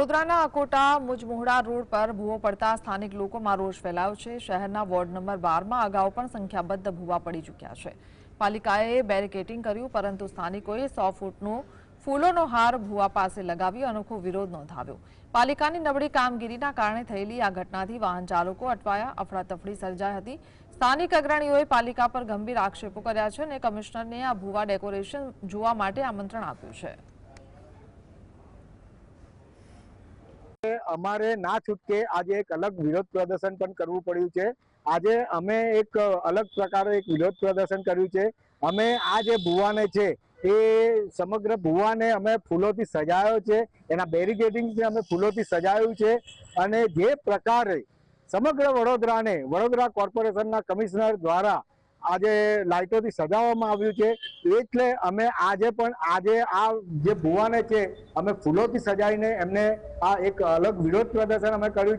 વડોદરાના અકોટા મુજમોહડા રોડ પર ભૂવો પડતા સ્થાનિક લોકોમાં રોષ ફેલાયો છે। શહેરના વોર્ડ નંબર 12માં અગાઉ પણ સંખ્યાબંધ ભૂવા પડી ચૂક્યા છે। પાલિકાએ બેરિકેડિંગ કર્યું, પરંતુ સ્થાનિકોએ 100 ફૂટનો ફૂલોનો હાર ભૂવા પાસે લગાવી અનોખો વિરોધ નોંધાવ્યો। પાલિકાની નબળી કામગીરીના કારણે થયેલી આ ઘટનાથી વાહન ચાલકો અટવાયા, અફડાતફડી સર્જાઈ હતી। સ્થાનિક અગ્રણીઓએ પાલિકા પર ગંભીર આક્ષેપો કર્યા છે અને કમિશનરને આ ભૂવા ડેકોરેશન જોવા માટે આમંત્રણ આપ્યું છે। અમારે ના છૂટકે આજે એક અલગ વિરોધ પ્રદર્શન પણ કરવું પડ્યું છે। આજે અમે એક અલગ પ્રકારે એક વિરોધ પ્રદર્શન કર્યું છે। અમે આ જે ભૂવાને છે એ સમગ્ર ભૂવાને અમે ફૂલોથી સજાયો છે, એના બેરિકેડિંગ અમે ફૂલોથી સજાયું છે અને જે પ્રકારે સમગ્ર વડોદરા કોર્પોરેશનના કમિશનર દ્વારા આજે લાઇટોથી સજાવવામાં આવ્યું છે, એટલે અમે આજે આ જે ભૂવાને છે અમે ફૂલોથી સજાવીને એમને આ એક અલગ વિરોધ પ્રદર્શન અમે કર્યું।